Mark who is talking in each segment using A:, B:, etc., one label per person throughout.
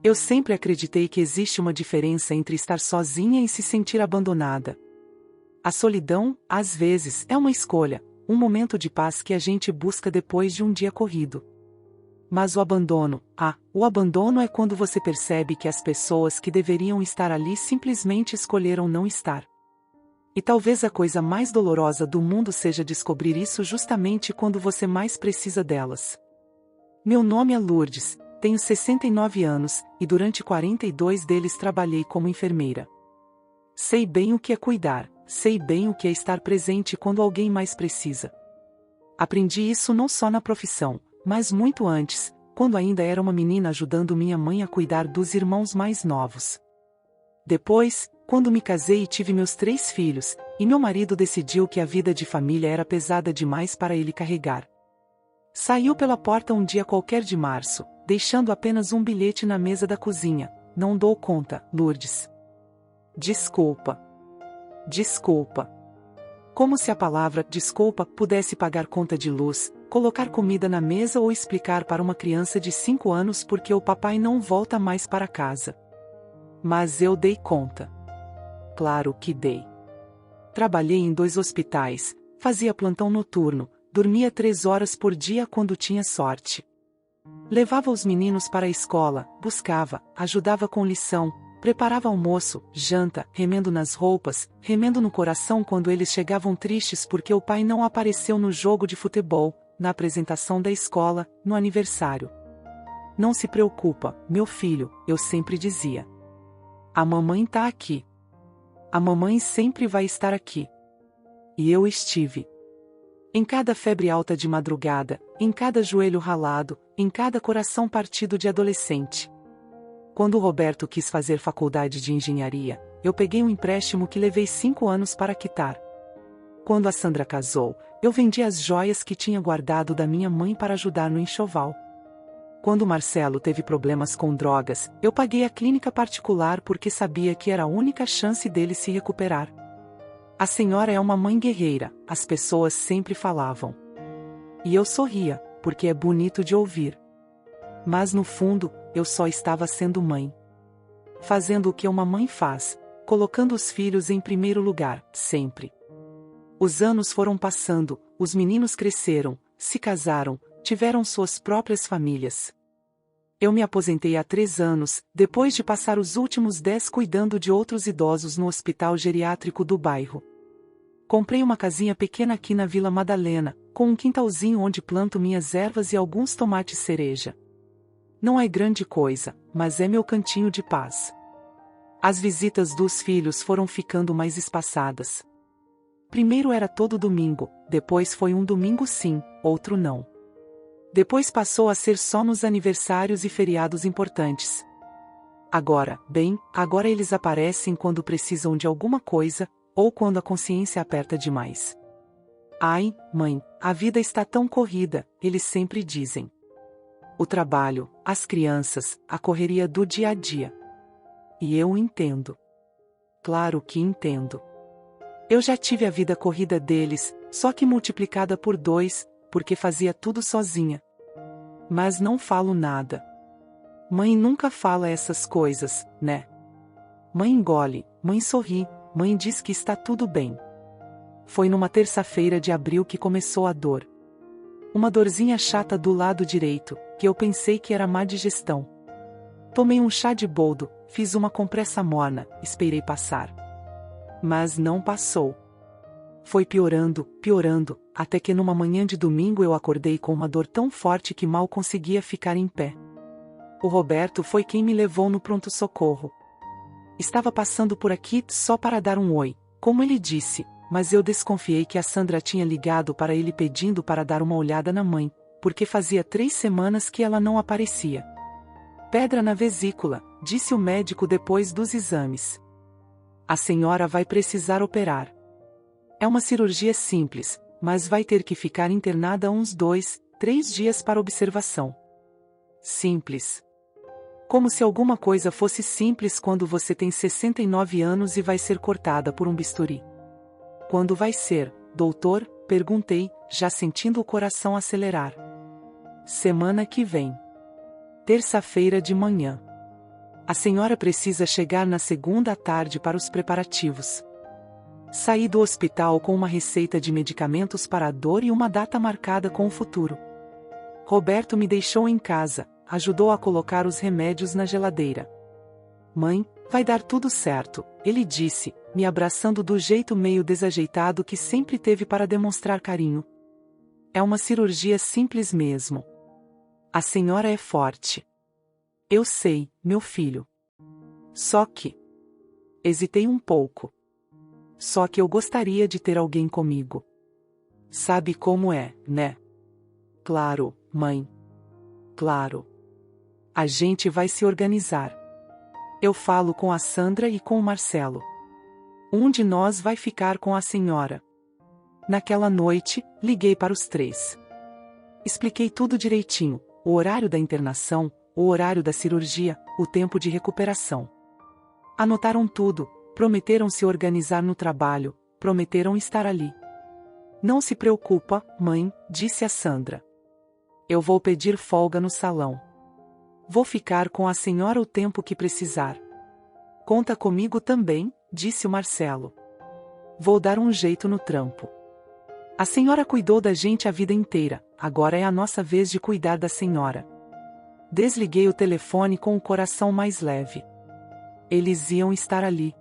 A: Eu sempre acreditei que existe uma diferença entre estar sozinha e se sentir abandonada. A solidão, às vezes, é uma escolha, um momento de paz que a gente busca depois de um dia corrido. Mas o abandono é quando você percebe que as pessoas que deveriam estar ali simplesmente escolheram não estar. E talvez a coisa mais dolorosa do mundo seja descobrir isso justamente quando você mais precisa delas. Meu nome é Lourdes, tenho 69 anos, e durante 42 deles trabalhei como enfermeira. Sei bem o que é cuidar, sei bem o que é estar presente quando alguém mais precisa. Aprendi isso não só na profissão, mas muito antes, quando ainda era uma menina ajudando minha mãe a cuidar dos irmãos mais novos. Depois, quando me casei e tive meus 3 filhos, e meu marido decidiu que a vida de família era pesada demais para ele carregar. Saiu pela porta um dia qualquer de março, deixando apenas um bilhete na mesa da cozinha: "Não dou conta, Lourdes. Desculpa. Desculpa." Como se a palavra desculpa pudesse pagar conta de luz, colocar comida na mesa ou explicar para uma criança de 5 anos por que o papai não volta mais para casa. Mas eu dei conta. Claro que dei. Trabalhei em 2 hospitais, fazia plantão noturno, dormia 3 horas por dia quando tinha sorte. Levava os meninos para a escola, buscava, ajudava com lição, preparava almoço, janta, remendo nas roupas, remendo no coração quando eles chegavam tristes porque o pai não apareceu no jogo de futebol, na apresentação da escola, no aniversário. "Não se preocupa, meu filho", eu sempre dizia. "A mamãe tá aqui. A mamãe sempre vai estar aqui." E eu estive. Em cada febre alta de madrugada, em cada joelho ralado, em cada coração partido de adolescente. Quando o Roberto quis fazer faculdade de engenharia, eu peguei um empréstimo que levei 5 anos para quitar. Quando a Sandra casou, eu vendi as joias que tinha guardado da minha mãe para ajudar no enxoval. Quando o Marcelo teve problemas com drogas, eu paguei a clínica particular porque sabia que era a única chance dele se recuperar. "A senhora é uma mãe guerreira", as pessoas sempre falavam. E eu sorria, porque é bonito de ouvir. Mas no fundo, eu só estava sendo mãe. Fazendo o que uma mãe faz, colocando os filhos em primeiro lugar, sempre. Os anos foram passando, os meninos cresceram, se casaram, tiveram suas próprias famílias. Eu me aposentei há 3 anos, depois de passar os últimos 10 cuidando de outros idosos no hospital geriátrico do bairro. Comprei uma casinha pequena aqui na Vila Madalena, com um quintalzinho onde planto minhas ervas e alguns tomates cereja. Não é grande coisa, mas é meu cantinho de paz. As visitas dos filhos foram ficando mais espaçadas. Primeiro era todo domingo, depois foi um domingo sim, outro não. Depois passou a ser só nos aniversários e feriados importantes. Agora eles aparecem quando precisam de alguma coisa, ou quando a consciência aperta demais. "Ai, mãe, a vida está tão corrida", eles sempre dizem. O trabalho, as crianças, a correria do dia a dia. E eu entendo. Claro que entendo. Eu já tive a vida corrida deles, só que multiplicada por 2, porque fazia tudo sozinha. Mas não falo nada. Mãe nunca fala essas coisas, né? Mãe engole, mãe sorri, mãe diz que está tudo bem. Foi numa terça-feira de abril que começou a dor. Uma dorzinha chata do lado direito, que eu pensei que era má digestão. Tomei um chá de boldo, fiz uma compressa morna, esperei passar. Mas não passou. Foi piorando, até que numa manhã de domingo eu acordei com uma dor tão forte que mal conseguia ficar em pé. O Roberto foi quem me levou no pronto-socorro. Estava passando por aqui só para dar um oi, como ele disse, mas eu desconfiei que a Sandra tinha ligado para ele pedindo para dar uma olhada na mãe, porque fazia 3 semanas que ela não aparecia. "Pedra na vesícula", disse o médico depois dos exames. "A senhora vai precisar operar. É uma cirurgia simples, mas vai ter que ficar internada uns 2, 3 dias para observação." Simples. Como se alguma coisa fosse simples quando você tem 69 anos e vai ser cortada por um bisturi. "Quando vai ser, doutor?", perguntei, já sentindo o coração acelerar. "Semana que vem. Terça-feira de manhã." A senhora precisa chegar na segunda à tarde para os preparativos. Saí do hospital com uma receita de medicamentos para a dor e uma data marcada com o futuro. Roberto me deixou em casa, ajudou a colocar os remédios na geladeira. Mãe, vai dar tudo certo, ele disse, me abraçando do jeito meio desajeitado que sempre teve para demonstrar carinho. É uma cirurgia simples mesmo. A senhora é forte. Eu sei, meu filho. Só que... Hesitei um pouco. Só que eu gostaria de ter alguém comigo. Sabe como é, né? Claro, mãe. Claro. A gente vai se organizar. Eu falo com a Sandra e com o Marcelo. Um de nós vai ficar com a senhora. Naquela noite, liguei para os três. Expliquei tudo direitinho, o horário da internação, o horário da cirurgia, o tempo de recuperação. Anotaram tudo, prometeram se organizar no trabalho, prometeram estar ali. Não se preocupa, mãe, disse a Sandra. Eu vou pedir folga no salão. Vou ficar com a senhora o tempo que precisar. Conta comigo também, disse o Marcelo. Vou dar um jeito no trampo. A senhora cuidou da gente a vida inteira, agora é a nossa vez de cuidar da senhora. Desliguei o telefone com o coração mais leve. Eles iam estar ali.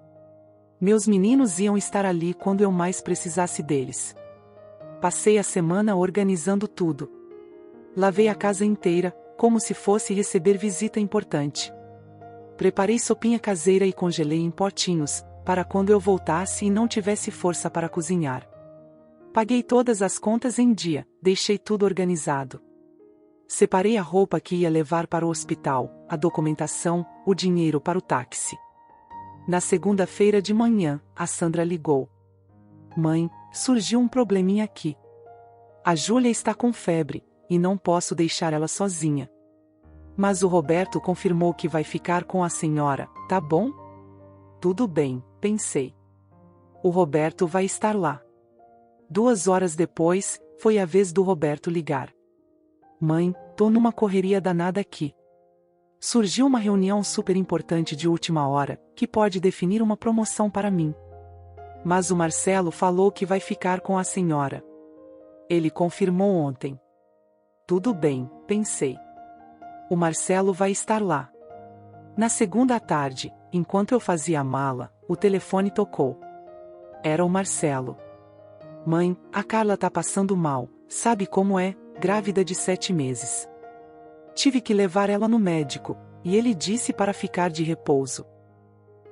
A: Meus meninos iam estar ali quando eu mais precisasse deles. Passei a semana organizando tudo. Lavei a casa inteira, como se fosse receber visita importante. Preparei sopinha caseira e congelei em potinhos, para quando eu voltasse e não tivesse força para cozinhar. Paguei todas as contas em dia, deixei tudo organizado. Separei a roupa que ia levar para o hospital, a documentação, o dinheiro para o táxi. Na segunda-feira de manhã, a Sandra ligou. Mãe, surgiu um probleminha aqui. A Júlia está com febre, e não posso deixar ela sozinha. Mas o Roberto confirmou que vai ficar com a senhora, tá bom? Tudo bem, pensei. O Roberto vai estar lá. 2 horas depois, foi a vez do Roberto ligar. Mãe, tô numa correria danada aqui. Surgiu uma reunião super importante de última hora, que pode definir uma promoção para mim. Mas o Marcelo falou que vai ficar com a senhora. Ele confirmou ontem. Tudo bem, pensei. O Marcelo vai estar lá. Na segunda à tarde, enquanto eu fazia a mala, o telefone tocou. Era o Marcelo. Mãe, a Carla tá passando mal, sabe como é? Grávida de 7 meses. Tive que levar ela no médico, e ele disse para ficar de repouso.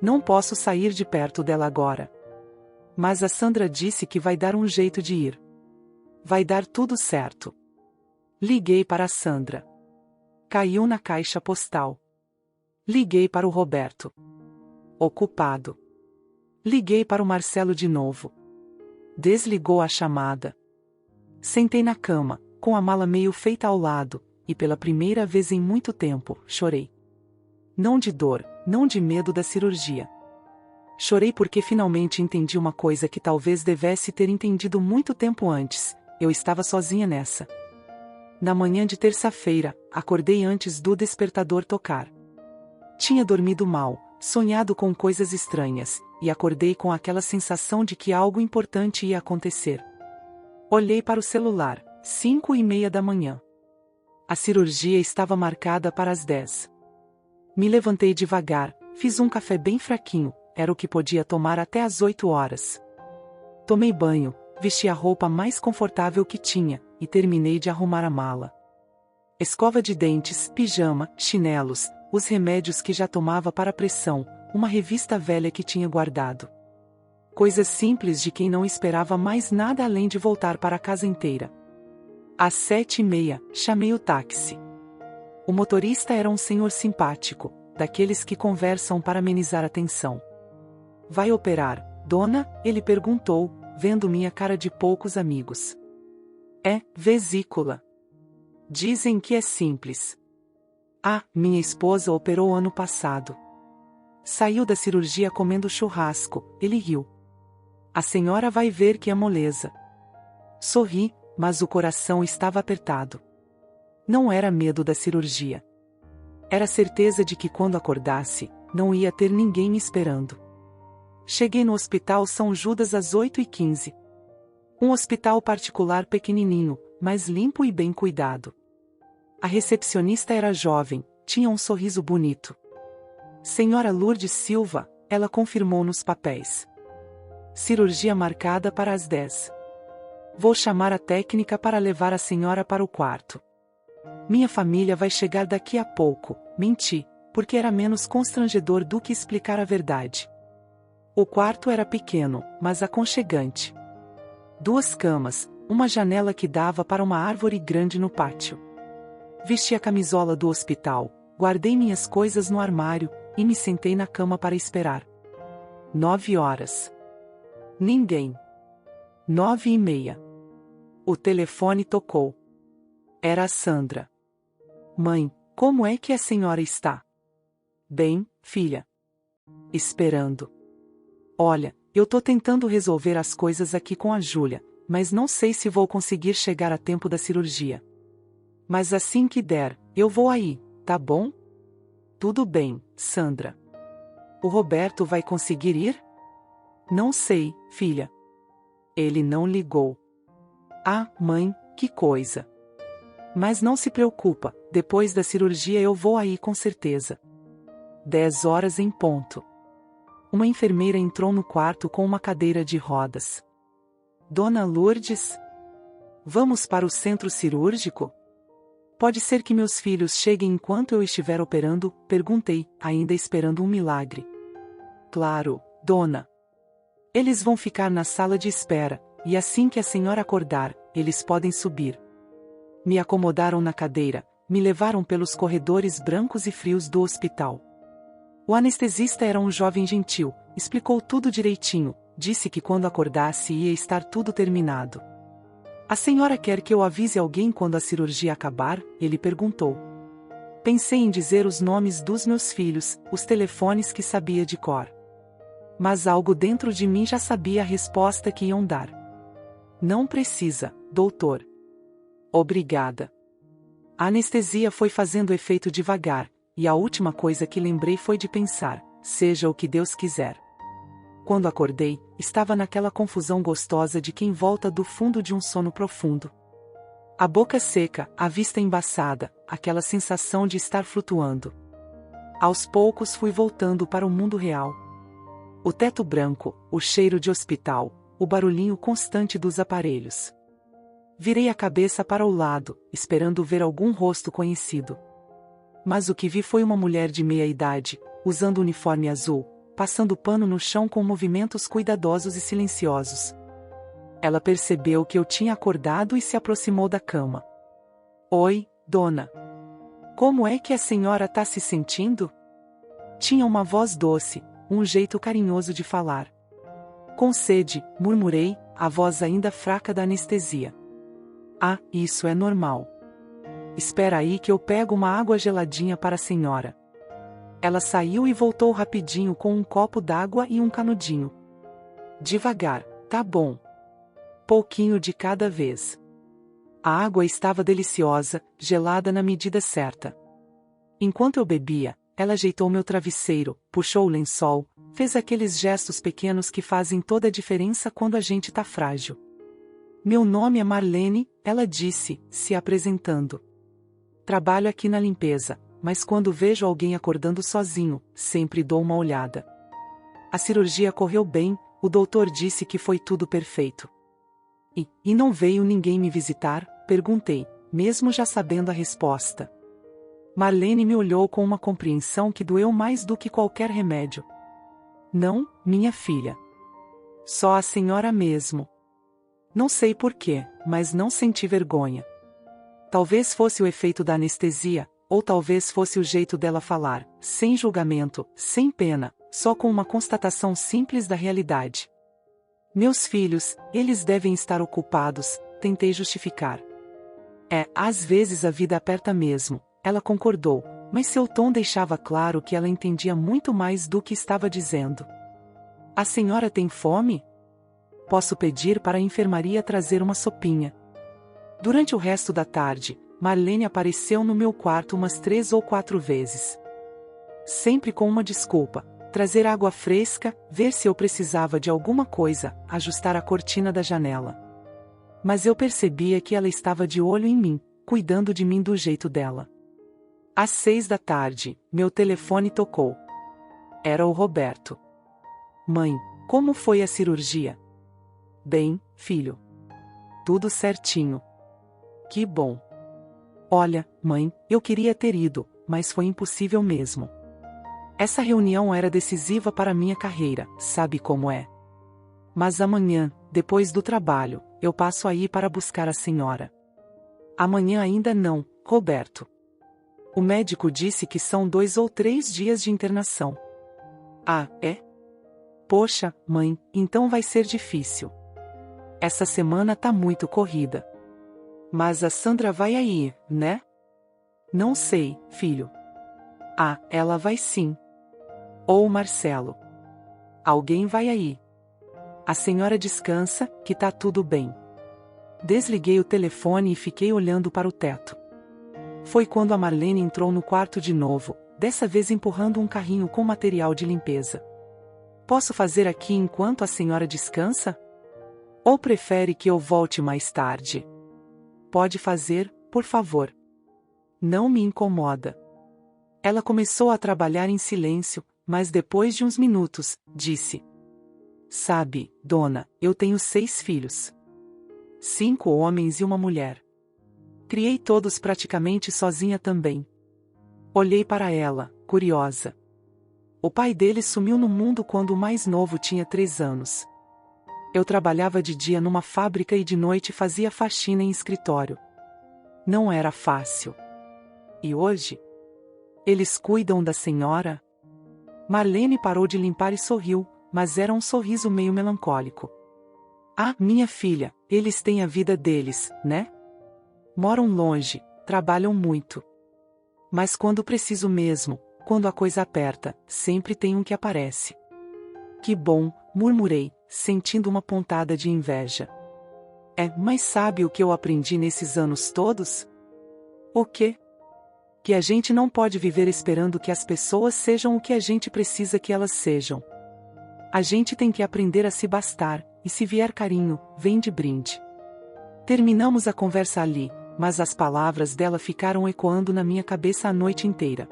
A: Não posso sair de perto dela agora. Mas a Sandra disse que vai dar um jeito de ir. Vai dar tudo certo. Liguei para a Sandra. Caiu na caixa postal. Liguei para o Roberto. Ocupado. Liguei para o Marcelo de novo. Desligou a chamada. Sentei na cama, com a mala meio feita ao lado, e pela primeira vez em muito tempo, chorei. Não de dor, não de medo da cirurgia. Chorei porque finalmente entendi uma coisa que talvez devesse ter entendido muito tempo antes: eu estava sozinha nessa. Na manhã de terça-feira, acordei antes do despertador tocar. Tinha dormido mal, sonhado com coisas estranhas, e acordei com aquela sensação de que algo importante ia acontecer. Olhei para o celular, 5:30 da manhã. A cirurgia estava marcada para as 10. Me levantei devagar, fiz um café bem fraquinho, era o que podia tomar até às 8 horas. Tomei banho, vesti a roupa mais confortável que tinha, e terminei de arrumar a mala. Escova de dentes, pijama, chinelos, os remédios que já tomava para a pressão, uma revista velha que tinha guardado. Coisas simples de quem não esperava mais nada além de voltar para a casa inteira. Às 7:30, chamei o táxi. O motorista era um senhor simpático, daqueles que conversam para amenizar a tensão. Vai operar, dona? Ele perguntou, vendo minha cara de poucos amigos. É, vesícula. Dizem que é simples. Ah, minha esposa operou ano passado. Saiu da cirurgia comendo churrasco, ele riu. A senhora vai ver que é moleza. Sorri, mas o coração estava apertado. Não era medo da cirurgia. Era a certeza de que quando acordasse, não ia ter ninguém me esperando. Cheguei no Hospital São Judas às 8h15. Um hospital particular pequenininho, mas limpo e bem cuidado. A recepcionista era jovem, tinha um sorriso bonito. Senhora Lourdes Silva, ela confirmou nos papéis. Cirurgia marcada para as 10. Vou chamar a técnica para levar a senhora para o quarto. Minha família vai chegar daqui a pouco. Menti, porque era menos constrangedor do que explicar a verdade. O quarto era pequeno, mas aconchegante. 2 camas, uma janela que dava para uma árvore grande no pátio. Vesti a camisola do hospital, guardei minhas coisas no armário, e me sentei na cama para esperar. 9 horas. Ninguém. 9h30. O telefone tocou. Era a Sandra. Mãe, como é que a senhora está? Bem, filha. Esperando. Olha, eu tô tentando resolver as coisas aqui com a Júlia, mas não sei se vou conseguir chegar a tempo da cirurgia. Mas assim que der, eu vou aí, tá bom? Tudo bem, Sandra. O Roberto vai conseguir ir? Não sei, filha. Ele não ligou. Ah, mãe, que coisa. Mas não se preocupa, depois da cirurgia eu vou aí com certeza. 10 horas em ponto. Uma enfermeira entrou no quarto com uma cadeira de rodas. Dona Lourdes? Vamos para o centro cirúrgico? Pode ser que meus filhos cheguem enquanto eu estiver operando? Perguntei, ainda esperando um milagre. Claro, dona. Eles vão ficar na sala de espera, e assim que a senhora acordar, eles podem subir. Me acomodaram na cadeira, me levaram pelos corredores brancos e frios do hospital. O anestesista era um jovem gentil, explicou tudo direitinho, disse que quando acordasse ia estar tudo terminado. A senhora quer que eu avise alguém quando a cirurgia acabar? Ele perguntou. Pensei em dizer os nomes dos meus filhos, os telefones que sabia de cor. Mas algo dentro de mim já sabia a resposta que iam dar. Não precisa, doutor. Obrigada. A anestesia foi fazendo efeito devagar, e a última coisa que lembrei foi de pensar, seja o que Deus quiser. Quando acordei, estava naquela confusão gostosa de quem volta do fundo de um sono profundo. A boca seca, a vista embaçada, aquela sensação de estar flutuando. Aos poucos fui voltando para o mundo real. O teto branco, o cheiro de hospital, o barulhinho constante dos aparelhos. Virei a cabeça para o lado, esperando ver algum rosto conhecido. Mas o que vi foi uma mulher de meia idade, usando uniforme azul, passando pano no chão com movimentos cuidadosos e silenciosos. Ela percebeu que eu tinha acordado e se aproximou da cama. Oi, dona. Como é que a senhora está se sentindo? Tinha uma voz doce, um jeito carinhoso de falar. Com sede, murmurei, a voz ainda fraca da anestesia. Ah, isso é normal. Espera aí que eu pego uma água geladinha para a senhora. Ela saiu e voltou rapidinho com um copo d'água e um canudinho. Devagar, tá bom. Pouquinho de cada vez. A água estava deliciosa, gelada na medida certa. Enquanto eu bebia, ela ajeitou meu travesseiro, puxou o lençol, fez aqueles gestos pequenos que fazem toda a diferença quando a gente tá frágil. Meu nome é Marlene, ela disse, se apresentando. Trabalho aqui na limpeza, mas quando vejo alguém acordando sozinho, sempre dou uma olhada. A cirurgia correu bem, o doutor disse que foi tudo perfeito. E não veio ninguém me visitar? Perguntei, mesmo já sabendo a resposta. Marlene me olhou com uma compreensão que doeu mais do que qualquer remédio. Não, minha filha. Só a senhora mesmo. Não sei porquê, mas não senti vergonha. Talvez fosse o efeito da anestesia, ou talvez fosse o jeito dela falar, sem julgamento, sem pena, só com uma constatação simples da realidade. Meus filhos, eles devem estar ocupados, tentei justificar. Às vezes a vida aperta mesmo, ela concordou, mas seu tom deixava claro que ela entendia muito mais do que estava dizendo. A senhora tem fome? Posso pedir para a enfermaria trazer uma sopinha. Durante o resto da tarde, Marlene apareceu no meu quarto umas 3 ou 4 vezes. Sempre com uma desculpa: trazer água fresca, ver se eu precisava de alguma coisa, ajustar a cortina da janela. Mas eu percebia que ela estava de olho em mim, cuidando de mim do jeito dela. Às 6 da tarde, meu telefone tocou. Era o Roberto. Mãe, como foi a cirurgia? Bem, filho. Tudo certinho. Que bom. Olha, mãe, eu queria ter ido, mas foi impossível mesmo. Essa reunião era decisiva para minha carreira, sabe como é? Mas amanhã, depois do trabalho, eu passo aí para buscar a senhora. Amanhã ainda não, Roberto. O médico disse que são 2 ou 3 dias de internação. Ah, é? Poxa, mãe, então vai ser difícil. Essa semana tá muito corrida. Mas a Sandra vai aí, né? Não sei, filho. Ah, ela vai sim. Ou o Marcelo. Alguém vai aí. A senhora descansa, que tá tudo bem. Desliguei o telefone e fiquei olhando para o teto. Foi quando a Marlene entrou no quarto de novo, dessa vez empurrando um carrinho com material de limpeza. Posso fazer aqui enquanto a senhora descansa? Ou prefere que eu volte mais tarde? Pode fazer, por favor. Não me incomoda. Ela começou a trabalhar em silêncio, mas depois de uns minutos, disse: Sabe, dona, eu tenho 6 filhos. 5 homens e uma mulher. Criei todos praticamente sozinha também. Olhei para ela, curiosa. O pai deles sumiu no mundo quando o mais novo tinha 3 anos. Eu trabalhava de dia numa fábrica e de noite fazia faxina em escritório. Não era fácil. E hoje? Eles cuidam da senhora? Marlene parou de limpar e sorriu, mas era um sorriso meio melancólico. Ah, minha filha, eles têm a vida deles, né? Moram longe, trabalham muito. Mas quando preciso mesmo, quando a coisa aperta, sempre tem um que aparece. Que bom, murmurei, sentindo uma pontada de inveja. Mas sabe o que eu aprendi nesses anos todos? O quê? Que a gente não pode viver esperando que as pessoas sejam o que a gente precisa que elas sejam. A gente tem que aprender a se bastar, e se vier carinho, vem de brinde. Terminamos a conversa ali, mas as palavras dela ficaram ecoando na minha cabeça a noite inteira.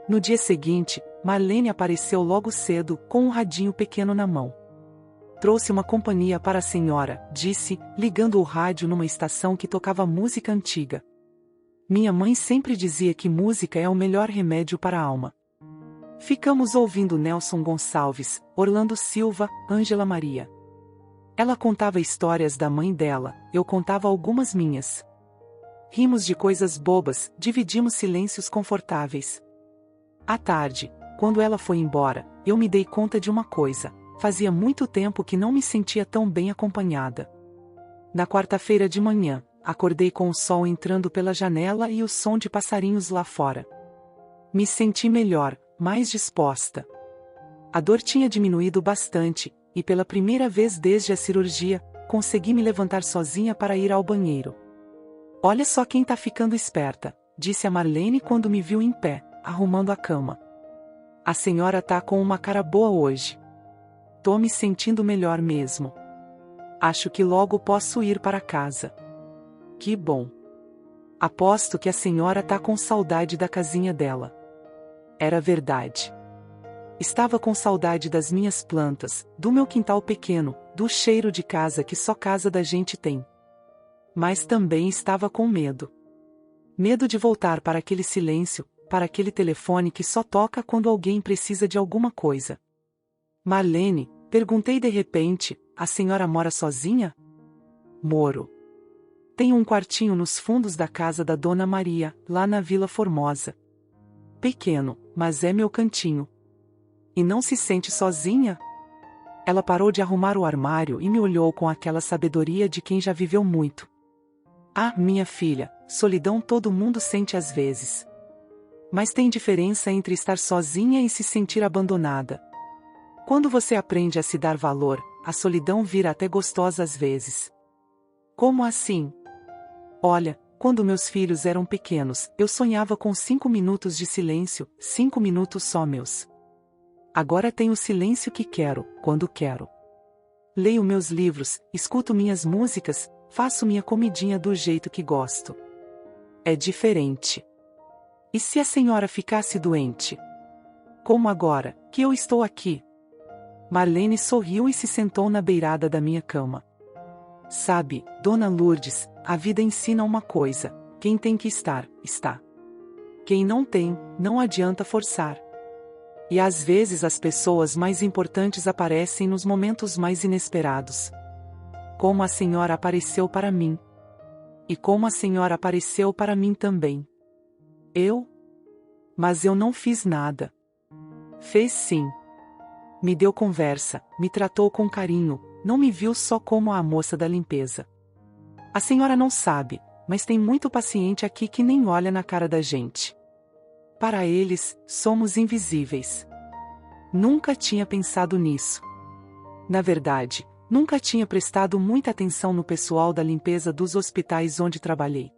A: No dia seguinte, Marlene apareceu logo cedo, com um radinho pequeno na mão. Trouxe uma companhia para a senhora, disse, ligando o rádio numa estação que tocava música antiga. Minha mãe sempre dizia que música é o melhor remédio para a alma. Ficamos ouvindo Nelson Gonçalves, Orlando Silva, Ângela Maria. Ela contava histórias da mãe dela, eu contava algumas minhas. Rimos de coisas bobas, dividimos silêncios confortáveis. À tarde, quando ela foi embora, eu me dei conta de uma coisa: fazia muito tempo que não me sentia tão bem acompanhada. Na quarta-feira de manhã, acordei com o sol entrando pela janela e o som de passarinhos lá fora. Me senti melhor, mais disposta. A dor tinha diminuído bastante, e pela primeira vez desde a cirurgia, consegui me levantar sozinha para ir ao banheiro. Olha só quem tá ficando esperta, disse a Marlene quando me viu em pé, arrumando a cama. A senhora tá com uma cara boa hoje. Tô me sentindo melhor mesmo. Acho que logo posso ir para casa. Que bom. Aposto que a senhora tá com saudade da casinha dela. Era verdade. Estava com saudade das minhas plantas, do meu quintal pequeno, do cheiro de casa que só casa da gente tem. Mas também estava com medo. Medo de voltar para aquele silêncio, para aquele telefone que só toca quando alguém precisa de alguma coisa. Marlene, perguntei de repente, a senhora mora sozinha? Moro. Tenho um quartinho nos fundos da casa da Dona Maria, lá na Vila Formosa. Pequeno, mas é meu cantinho. E não se sente sozinha? Ela parou de arrumar o armário e me olhou com aquela sabedoria de quem já viveu muito. Ah, minha filha, solidão todo mundo sente às vezes. Mas tem diferença entre estar sozinha e se sentir abandonada. Quando você aprende a se dar valor, a solidão vira até gostosa às vezes. Como assim? Olha, Quando meus filhos eram pequenos, eu sonhava com 5 minutos de silêncio, 5 minutos só meus. Agora tenho o silêncio que quero, quando quero. Leio meus livros, escuto minhas músicas, faço minha comidinha do jeito que gosto. É diferente. E se a senhora ficasse doente? Como agora, que eu estou aqui? Marlene sorriu e se sentou na beirada da minha cama. Sabe, Dona Lourdes, a vida ensina uma coisa: quem tem que estar, está. Quem não tem, não adianta forçar. E às vezes as pessoas mais importantes aparecem nos momentos mais inesperados. Como a senhora apareceu para mim. E como a senhora apareceu para mim também. Eu? Mas eu não fiz nada. Fez sim. Me deu conversa, me tratou com carinho, não me viu só como a moça da limpeza. A senhora não sabe, mas tem muito paciente aqui que nem olha na cara da gente. Para eles, somos invisíveis. Nunca tinha pensado nisso. Na verdade, nunca tinha prestado muita atenção no pessoal da limpeza dos hospitais onde trabalhei.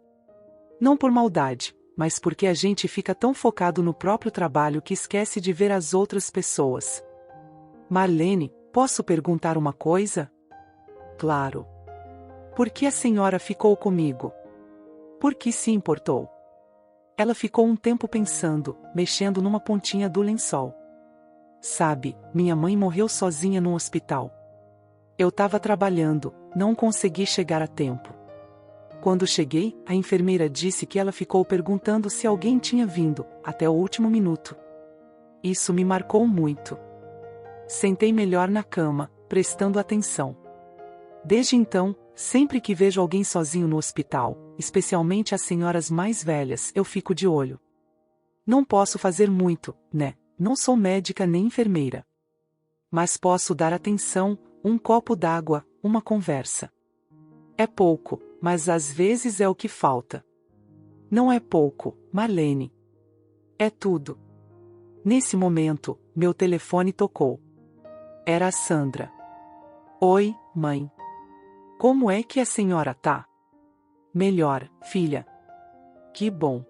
A: Não por maldade, mas porque a gente fica tão focado no próprio trabalho que esquece de ver as outras pessoas. Marlene, posso perguntar uma coisa? Claro. Por que a senhora ficou comigo? Por que se importou? Ela ficou um tempo pensando, mexendo numa pontinha do lençol. Sabe, minha mãe morreu sozinha no hospital. Eu estava trabalhando, não consegui chegar a tempo. Quando cheguei, a enfermeira disse que ela ficou perguntando se alguém tinha vindo, até o último minuto. Isso me marcou muito. Sentei melhor na cama, prestando atenção. Desde então, sempre que vejo alguém sozinho no hospital, especialmente as senhoras mais velhas, eu fico de olho. Não posso fazer muito, né? Não sou médica nem enfermeira. Mas posso dar atenção, um copo d'água, uma conversa. É pouco, mas às vezes é o que falta. Não é pouco, Marlene. É tudo. Nesse momento, meu telefone tocou. Era a Sandra. Oi, mãe. Como é que a senhora tá? Melhor, filha. Que bom.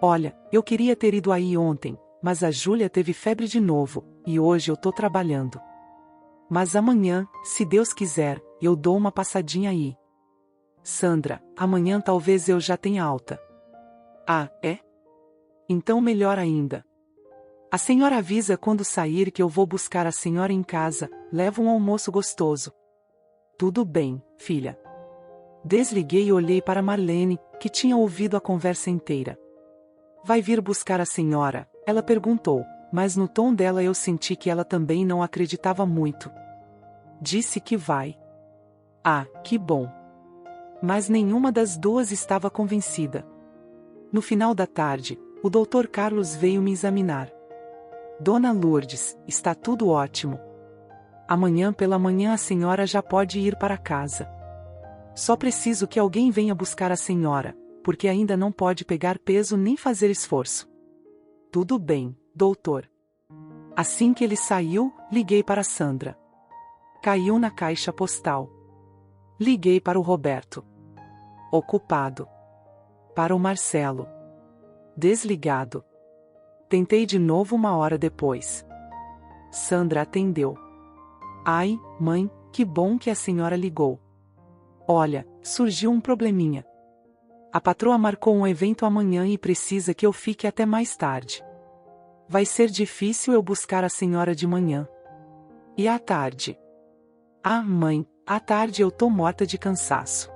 A: Olha, eu queria ter ido aí ontem, mas a Júlia teve febre de novo, e hoje eu tô trabalhando. Mas amanhã, se Deus quiser, eu dou uma passadinha aí. Sandra, amanhã talvez eu já tenha alta. Ah, é? Então melhor ainda. A senhora avisa quando sair que eu vou buscar a senhora em casa, levo um almoço gostoso. Tudo bem, filha. Desliguei e olhei para Marlene, que tinha ouvido a conversa inteira. Vai vir buscar a senhora? Ela perguntou, mas no tom dela eu senti que ela também não acreditava muito. Disse que vai. Ah, que bom. Mas nenhuma das duas estava convencida. No final da tarde, o Dr. Carlos veio me examinar. Dona Lourdes, está tudo ótimo. Amanhã pela manhã a senhora já pode ir para casa. Só preciso que alguém venha buscar a senhora, porque ainda não pode pegar peso nem fazer esforço. Tudo bem, doutor. Assim que ele saiu, liguei para Sandra. Caiu na caixa postal. Liguei para o Roberto. Ocupado. Para o Marcelo. Desligado. Tentei de novo 1 hora depois. Sandra atendeu. Ai, mãe, que bom que a senhora ligou. Olha, surgiu um probleminha. A patroa marcou um evento amanhã e precisa que eu fique até mais tarde. Vai ser difícil eu buscar a senhora de manhã. E à tarde? Ah, mãe, à tarde eu tô morta de cansaço.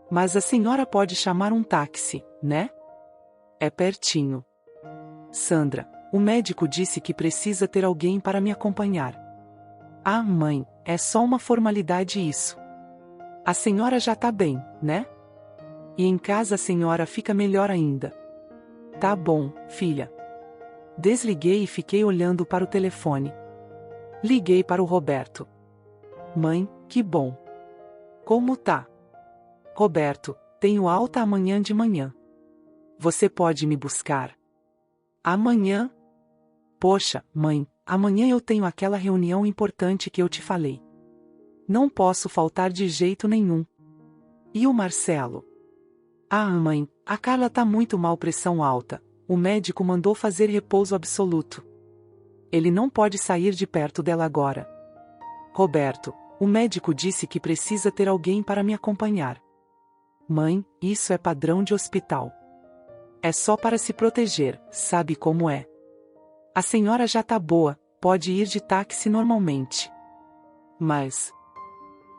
A: Mas a senhora pode chamar um táxi, né? É pertinho. Sandra, o médico disse que precisa ter alguém para me acompanhar. Ah, mãe, é só uma formalidade isso. A senhora já tá bem, né? E em casa a senhora fica melhor ainda. Tá bom, filha. Desliguei e fiquei olhando para o telefone. Liguei para o Roberto. Mãe, que bom. Como tá? Roberto, tenho alta amanhã de manhã. Você pode me buscar? Amanhã? Poxa, mãe, amanhã eu tenho aquela reunião importante que eu te falei. Não posso faltar de jeito nenhum. E o Marcelo? Ah, mãe, a Carla tá muito mal, pressão alta. O médico mandou fazer repouso absoluto. Ele não pode sair de perto dela agora. Roberto, o médico disse que precisa ter alguém para me acompanhar. Mãe, isso é padrão de hospital. É só para se proteger, sabe como é. A senhora já tá boa, pode ir de táxi normalmente. Mas...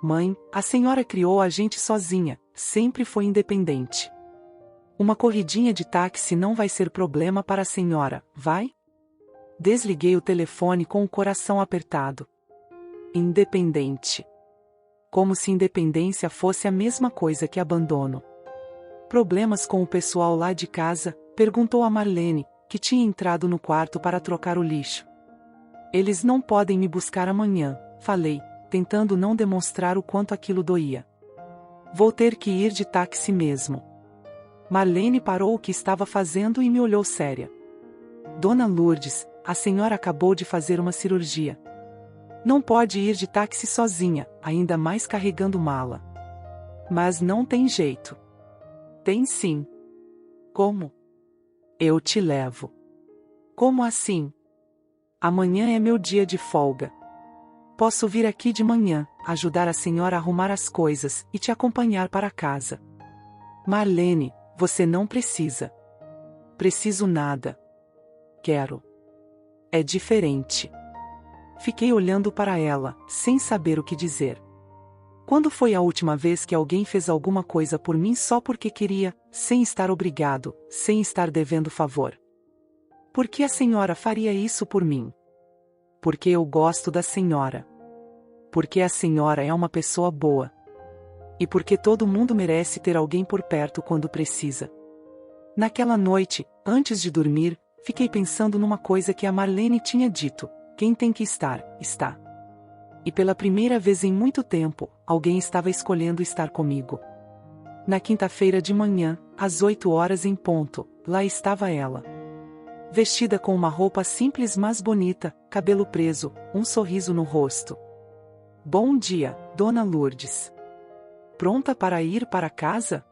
A: Mãe, a senhora criou a gente sozinha, sempre foi independente. Uma corridinha de táxi não vai ser problema para a senhora, vai? Desliguei o telefone com o coração apertado. Independente. Como se independência fosse a mesma coisa que abandono. Problemas com o pessoal lá de casa? Perguntou a Marlene, que tinha entrado no quarto para trocar o lixo. Eles não podem me buscar amanhã, falei, tentando não demonstrar o quanto aquilo doía. Vou ter que ir de táxi mesmo. Marlene parou o que estava fazendo e me olhou séria. Dona Lourdes, a senhora acabou de fazer uma cirurgia. Não pode ir de táxi sozinha, ainda mais carregando mala. Mas não tem jeito. Tem sim. Como? Eu te levo. Como assim? Amanhã é meu dia de folga. Posso vir aqui de manhã, ajudar a senhora a arrumar as coisas e te acompanhar para casa. Marlene, você não precisa. Preciso nada. Quero. É diferente. Fiquei olhando para ela, sem saber o que dizer. Quando foi a última vez que alguém fez alguma coisa por mim só porque queria, sem estar obrigado, sem estar devendo favor? Por que a senhora faria isso por mim? Porque eu gosto da senhora. Porque a senhora é uma pessoa boa. E porque todo mundo merece ter alguém por perto quando precisa. Naquela noite, antes de dormir, fiquei pensando numa coisa que a Marlene tinha dito: quem tem que estar, está. E pela primeira vez em muito tempo, alguém estava escolhendo estar comigo. Na quinta-feira de manhã, às 8 horas em ponto, lá estava ela. Vestida com uma roupa simples mas bonita, cabelo preso, um sorriso no rosto. Bom dia, Dona Lourdes. Pronta para ir para casa?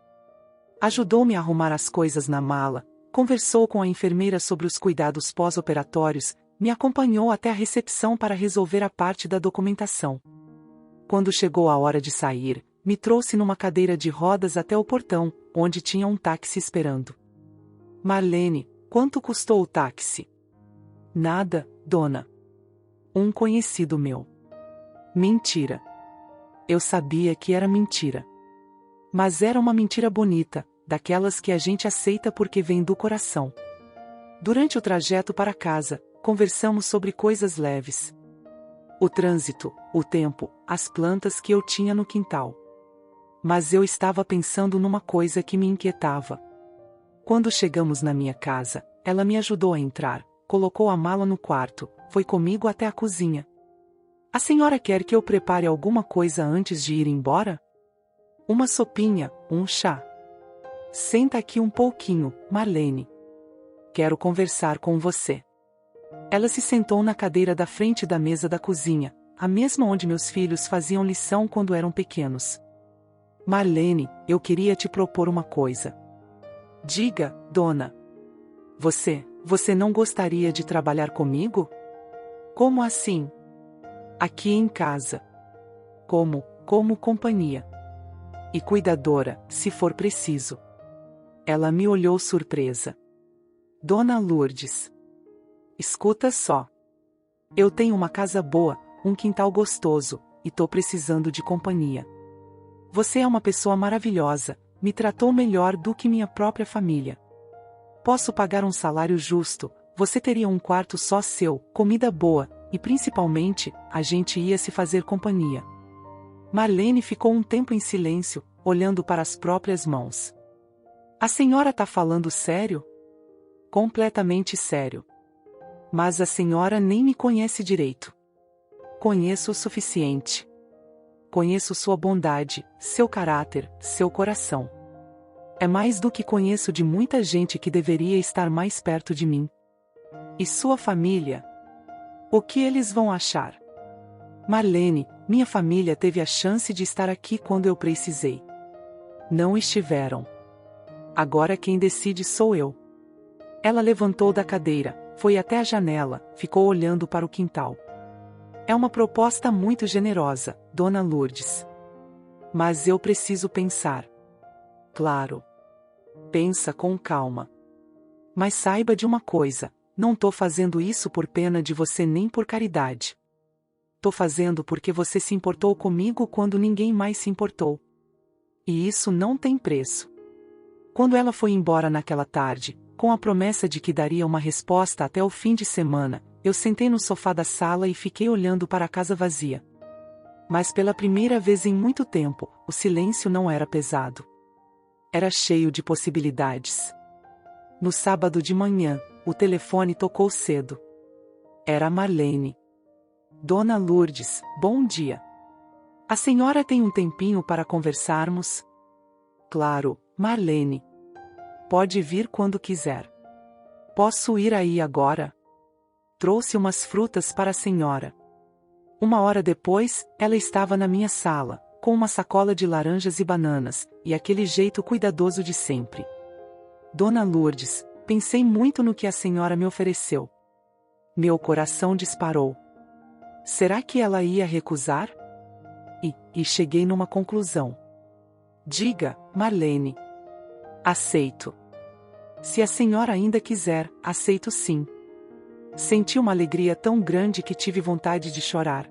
A: Ajudou-me a arrumar as coisas na mala, conversou com a enfermeira sobre os cuidados pós-operatórios, me acompanhou até a recepção para resolver a parte da documentação. Quando chegou a hora de sair, me trouxe numa cadeira de rodas até o portão, onde tinha um táxi esperando. Marlene, quanto custou o táxi? Nada, dona. Um conhecido meu. Mentira. Eu sabia que era mentira. Mas era uma mentira bonita, daquelas que a gente aceita porque vem do coração. Durante o trajeto para casa, conversamos sobre coisas leves. O trânsito, o tempo, as plantas que eu tinha no quintal. Mas eu estava pensando numa coisa que me inquietava. Quando chegamos na minha casa, ela me ajudou a entrar, colocou a mala no quarto, foi comigo até a cozinha. A senhora quer que eu prepare alguma coisa antes de ir embora? Uma sopinha, um chá. Senta aqui um pouquinho, Marlene. Quero conversar com você. Ela se sentou na cadeira da frente da mesa da cozinha, a mesma onde meus filhos faziam lição quando eram pequenos. Marlene, eu queria te propor uma coisa. Diga, dona. Você não gostaria de trabalhar comigo? Como assim? Aqui em casa. Como companhia. E cuidadora, se for preciso. Ela me olhou surpresa. Dona Lourdes. Escuta só. Eu tenho uma casa boa, um quintal gostoso, e tô precisando de companhia. Você é uma pessoa maravilhosa, me tratou melhor do que minha própria família. Posso pagar um salário justo, você teria um quarto só seu, comida boa, e principalmente, a gente ia se fazer companhia. Marlene ficou um tempo em silêncio, olhando para as próprias mãos. A senhora tá falando sério? Completamente sério. Mas a senhora nem me conhece direito. Conheço o suficiente. Conheço sua bondade, seu caráter, seu coração. É mais do que conheço de muita gente que deveria estar mais perto de mim. E sua família? O que eles vão achar? Marlene, minha família teve a chance de estar aqui quando eu precisei. Não estiveram. Agora quem decide sou eu. Ela levantou da cadeira, foi até a janela, ficou olhando para o quintal. É uma proposta muito generosa, Dona Lourdes. Mas eu preciso pensar. Claro. Pensa com calma. Mas saiba de uma coisa, não tô fazendo isso por pena de você nem por caridade. Tô fazendo porque você se importou comigo quando ninguém mais se importou. E isso não tem preço. Quando ela foi embora naquela tarde, com a promessa de que daria uma resposta até o fim de semana, eu sentei no sofá da sala e fiquei olhando para a casa vazia. Mas pela primeira vez em muito tempo, o silêncio não era pesado. Era cheio de possibilidades. No sábado de manhã, o telefone tocou cedo. Era a Marlene. Dona Lourdes, bom dia. A senhora tem um tempinho para conversarmos? Claro, Marlene. Pode vir quando quiser. Posso ir aí agora? Trouxe umas frutas para a senhora. 1 hora depois, ela estava na minha sala, com uma sacola de laranjas e bananas, e aquele jeito cuidadoso de sempre. Dona Lourdes, pensei muito no que a senhora me ofereceu. Meu coração disparou. Será que ela ia recusar? E cheguei numa conclusão. Diga, Marlene. Aceito. Se a senhora ainda quiser, aceito sim. Senti uma alegria tão grande que tive vontade de chorar.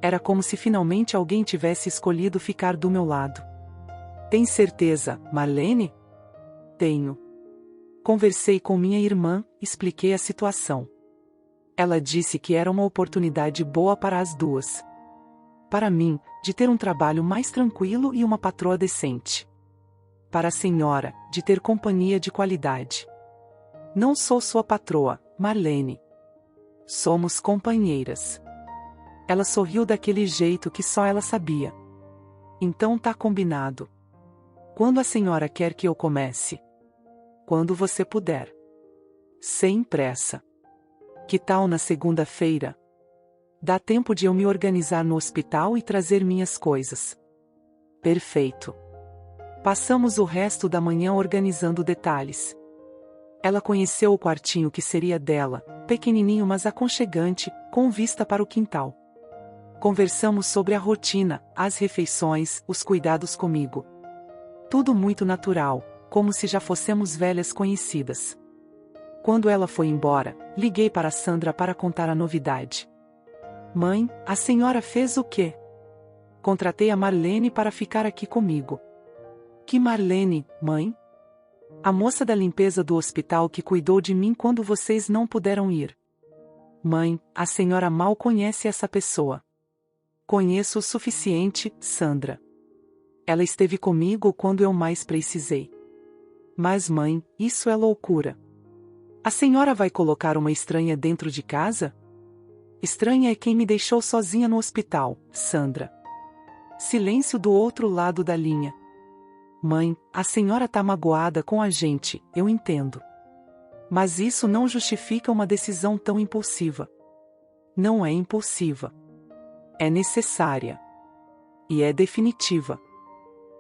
A: Era como se finalmente alguém tivesse escolhido ficar do meu lado. Tem certeza, Marlene? Tenho. Conversei com minha irmã, expliquei a situação. Ela disse que era uma oportunidade boa para as duas. Para mim, de ter um trabalho mais tranquilo e uma patroa decente. Para a senhora, de ter companhia de qualidade. Não sou sua patroa, Marlene. Somos companheiras. Ela sorriu daquele jeito que só ela sabia. Então tá combinado. Quando a senhora quer que eu comece? Quando você puder. Sem pressa. Que tal na segunda-feira? Dá tempo de eu me organizar no hospital e trazer minhas coisas. Perfeito. Passamos o resto da manhã organizando detalhes. Ela conheceu o quartinho que seria dela, pequenininho mas aconchegante, com vista para o quintal. Conversamos sobre a rotina, as refeições, os cuidados comigo. Tudo muito natural, como se já fossemos velhas conhecidas. Quando ela foi embora, liguei para Sandra para contar a novidade. Mãe, a senhora fez o quê? Contratei a Marlene para ficar aqui comigo. Que Marlene, mãe? A moça da limpeza do hospital que cuidou de mim quando vocês não puderam ir. Mãe, a senhora mal conhece essa pessoa. Conheço o suficiente, Sandra. Ela esteve comigo quando eu mais precisei. Mas mãe, isso é loucura. A senhora vai colocar uma estranha dentro de casa? Estranha é quem me deixou sozinha no hospital, Sandra. Silêncio do outro lado da linha. Mãe, a senhora tá magoada com a gente, eu entendo. Mas isso não justifica uma decisão tão impulsiva. Não é impulsiva. É necessária. E é definitiva.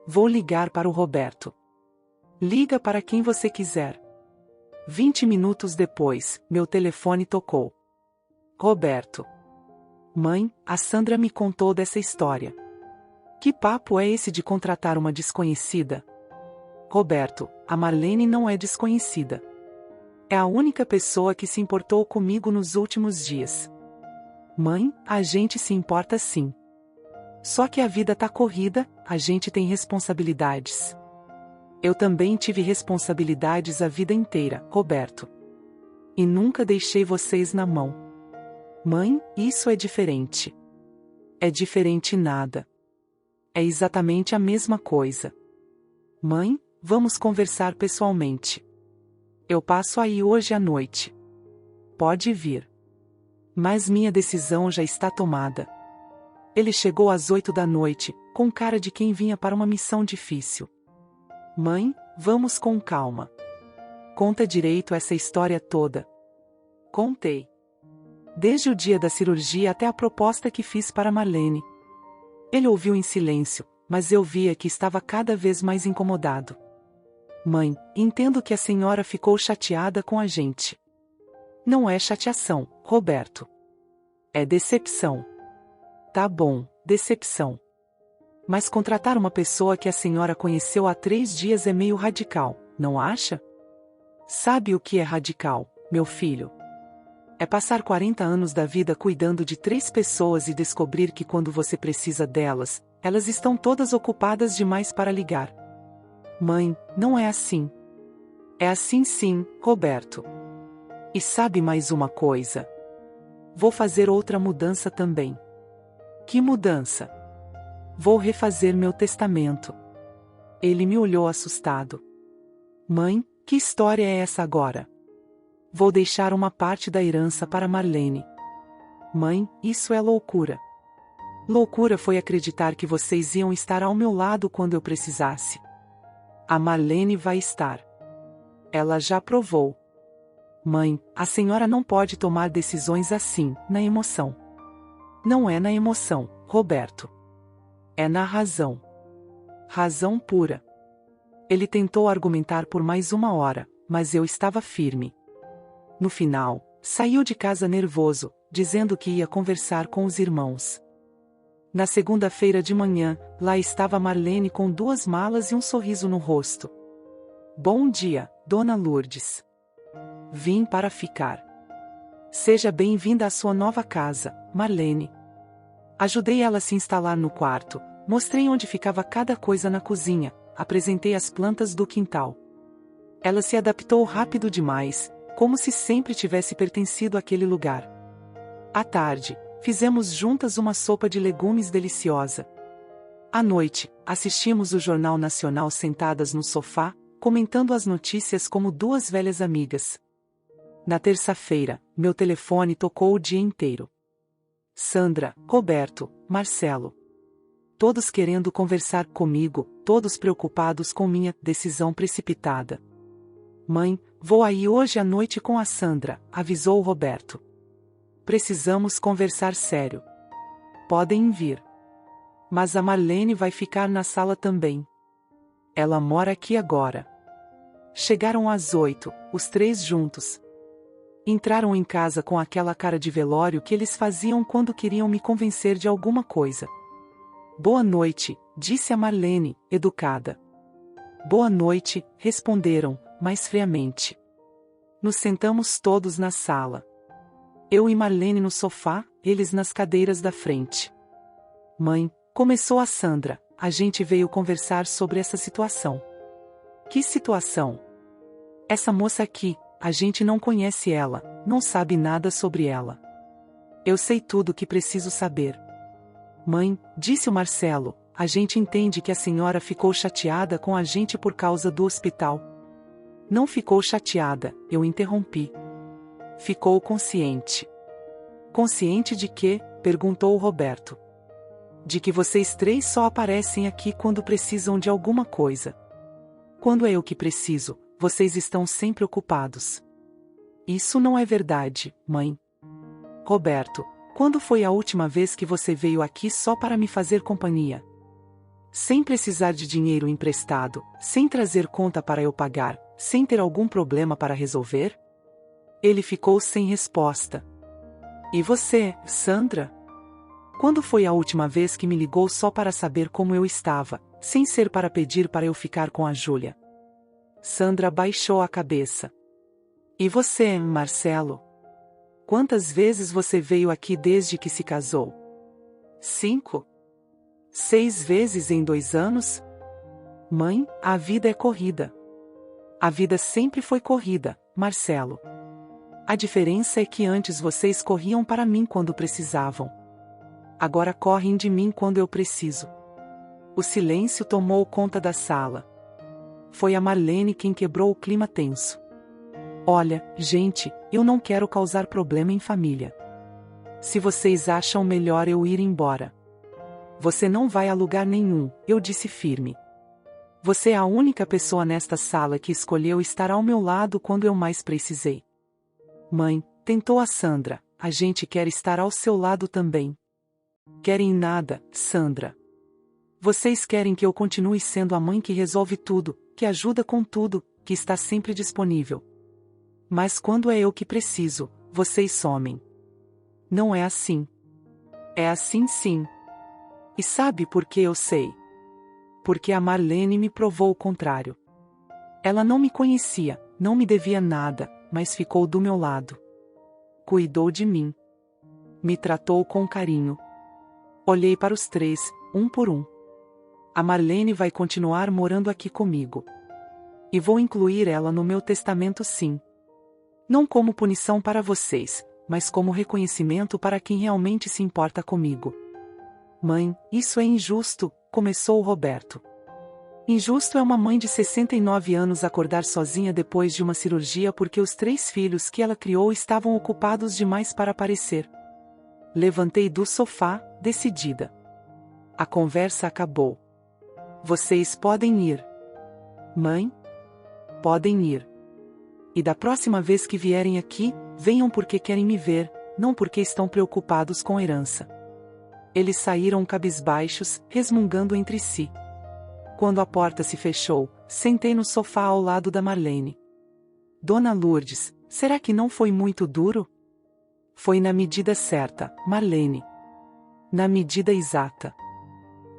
A: Vou ligar para o Roberto. Liga para quem você quiser. 20 minutos depois, meu telefone tocou. Roberto. Mãe, a Sandra me contou dessa história. Que papo é esse de contratar uma desconhecida? Roberto, a Marlene não é desconhecida. É a única pessoa que se importou comigo nos últimos dias. Mãe, a gente se importa sim. Só que a vida tá corrida, a gente tem responsabilidades. Eu também tive responsabilidades a vida inteira, Roberto. E nunca deixei vocês na mão. Mãe, isso é diferente. É diferente nada. É exatamente a mesma coisa. Mãe, vamos conversar pessoalmente. Eu passo aí hoje à noite. Pode vir. Mas minha decisão já está tomada. Ele chegou às 8 da noite, com cara de quem vinha para uma missão difícil. Mãe, vamos com calma. Conta direito essa história toda. Contei. Desde o dia da cirurgia até a proposta que fiz para Marlene. Ele ouviu em silêncio, mas eu via que estava cada vez mais incomodado. Mãe, entendo que a senhora ficou chateada com a gente. Não é chateação, Roberto. É decepção. Tá bom, decepção. Mas contratar uma pessoa que a senhora conheceu há 3 dias é meio radical, não acha? Sabe o que é radical, meu filho? É passar 40 anos da vida cuidando de 3 pessoas e descobrir que quando você precisa delas, elas estão todas ocupadas demais para ligar. Mãe, não é assim. É assim sim, Roberto. E sabe mais uma coisa? Vou fazer outra mudança também. Que mudança? Vou refazer meu testamento. Ele me olhou assustado. Mãe, que história é essa agora? Vou deixar uma parte da herança para Marlene. Mãe, isso é loucura. Loucura foi acreditar que vocês iam estar ao meu lado quando eu precisasse. A Marlene vai estar. Ela já provou. Mãe, a senhora não pode tomar decisões assim, na emoção. Não é na emoção, Roberto. É na razão. Razão pura. Ele tentou argumentar por mais 1 hora, mas eu estava firme. No final, saiu de casa nervoso, dizendo que ia conversar com os irmãos. Na segunda-feira de manhã, lá estava Marlene com 2 malas e um sorriso no rosto. Bom dia, Dona Lourdes. Vim para ficar. Seja bem-vinda à sua nova casa, Marlene. Ajudei ela a se instalar no quarto, mostrei onde ficava cada coisa na cozinha, apresentei as plantas do quintal. Ela se adaptou rápido demais, como se sempre tivesse pertencido àquele lugar. À tarde, fizemos juntas uma sopa de legumes deliciosa. À noite, assistimos o Jornal Nacional sentadas no sofá, comentando as notícias como 2 velhas amigas. Na terça-feira, meu telefone tocou o dia inteiro. Sandra, Roberto, Marcelo. Todos querendo conversar comigo, todos preocupados com minha decisão precipitada. Mãe, vou aí hoje à noite com a Sandra, avisou o Roberto. Precisamos conversar sério. Podem vir. Mas a Marlene vai ficar na sala também. Ela mora aqui agora. Chegaram às 8, os 3 juntos. Entraram em casa com aquela cara de velório que eles faziam quando queriam me convencer de alguma coisa. Boa noite, disse a Marlene, educada. Boa noite, responderam, mais friamente. Nos sentamos todos na sala. Eu e Marlene no sofá, eles nas cadeiras da frente. Mãe, começou a Sandra, a gente veio conversar sobre essa situação. Que situação? Essa moça aqui, a gente não conhece ela, não sabe nada sobre ela. Eu sei tudo o que preciso saber. Mãe, disse o Marcelo, a gente entende que a senhora ficou chateada com a gente por causa do hospital. Não ficou chateada, eu interrompi. Ficou consciente. Consciente de quê? Perguntou o Roberto. De que vocês 3 só aparecem aqui quando precisam de alguma coisa. Quando é eu que preciso, vocês estão sempre ocupados. Isso não é verdade, mãe. Roberto, quando foi a última vez que você veio aqui só para me fazer companhia? Sem precisar de dinheiro emprestado, sem trazer conta para eu pagar, sem ter algum problema para resolver? Ele ficou sem resposta. E você, Sandra? Quando foi a última vez que me ligou só para saber como eu estava, sem ser para pedir para eu ficar com a Júlia? Sandra baixou a cabeça. E você, Marcelo? Quantas vezes você veio aqui desde que se casou? 5? 6 vezes em 2 anos? Mãe, a vida é corrida. A vida sempre foi corrida, Marcelo. A diferença é que antes vocês corriam para mim quando precisavam. Agora correm de mim quando eu preciso. O silêncio tomou conta da sala. Foi a Marlene quem quebrou o clima tenso. Olha, gente, eu não quero causar problema em família. Se vocês acham melhor eu ir embora. Você não vai a lugar nenhum, eu disse firme. Você é a única pessoa nesta sala que escolheu estar ao meu lado quando eu mais precisei. Mãe, tentou a Sandra, a gente quer estar ao seu lado também. Querem nada, Sandra. Vocês querem que eu continue sendo a mãe que resolve tudo, que ajuda com tudo, que está sempre disponível. Mas quando é eu que preciso, vocês somem. Não é assim. É assim sim. E sabe por que eu sei? Porque a Marlene me provou o contrário. Ela não me conhecia, não me devia nada, mas ficou do meu lado. Cuidou de mim. Me tratou com carinho. Olhei para os três, um por um. A Marlene vai continuar morando aqui comigo. E vou incluir ela no meu testamento sim. Não como punição para vocês, mas como reconhecimento para quem realmente se importa comigo. Mãe, isso é injusto, começou o Roberto. Injusto é uma mãe de 69 anos acordar sozinha depois de uma cirurgia porque os 3 filhos que ela criou estavam ocupados demais para aparecer. Levantei do sofá, decidida. A conversa acabou. Vocês podem ir. Mãe? Podem ir. E da próxima vez que vierem aqui, venham porque querem me ver, não porque estão preocupados com herança. Eles saíram cabisbaixos, resmungando entre si. Quando a porta se fechou, sentei no sofá ao lado da Marlene. Dona Lourdes, será que não foi muito duro? Foi na medida certa, Marlene. Na medida exata.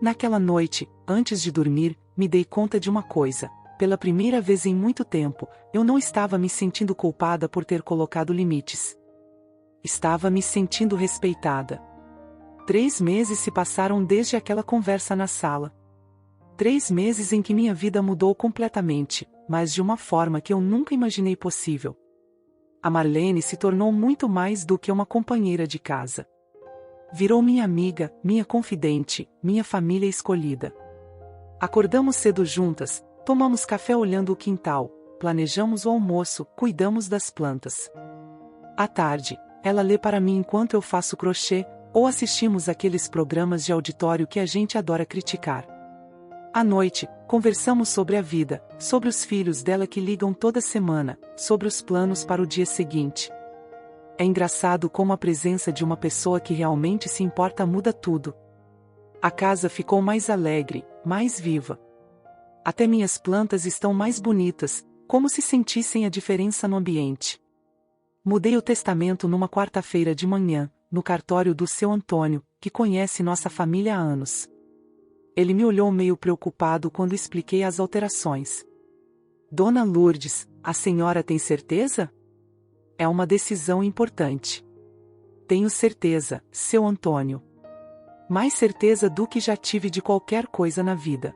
A: Naquela noite, antes de dormir, me dei conta de uma coisa. Pela primeira vez em muito tempo, eu não estava me sentindo culpada por ter colocado limites. Estava me sentindo respeitada. 3 meses se passaram desde aquela conversa na sala. 3 meses em que minha vida mudou completamente, mas de uma forma que eu nunca imaginei possível. A Marlene se tornou muito mais do que uma companheira de casa. Virou minha amiga, minha confidente, minha família escolhida. Acordamos cedo juntas, tomamos café olhando o quintal, planejamos o almoço, cuidamos das plantas. À tarde, ela lê para mim enquanto eu faço crochê, ou assistimos aqueles programas de auditório que a gente adora criticar. À noite, conversamos sobre a vida, sobre os filhos dela que ligam toda semana, sobre os planos para o dia seguinte. É engraçado como a presença de uma pessoa que realmente se importa muda tudo. A casa ficou mais alegre, mais viva. Até minhas plantas estão mais bonitas, como se sentissem a diferença no ambiente. Mudei o testamento numa quarta-feira de manhã, no cartório do seu Antônio, que conhece nossa família há anos. Ele me olhou meio preocupado quando expliquei as alterações. Dona Lourdes, a senhora tem certeza? É uma decisão importante. Tenho certeza, seu Antônio. Mais certeza do que já tive de qualquer coisa na vida.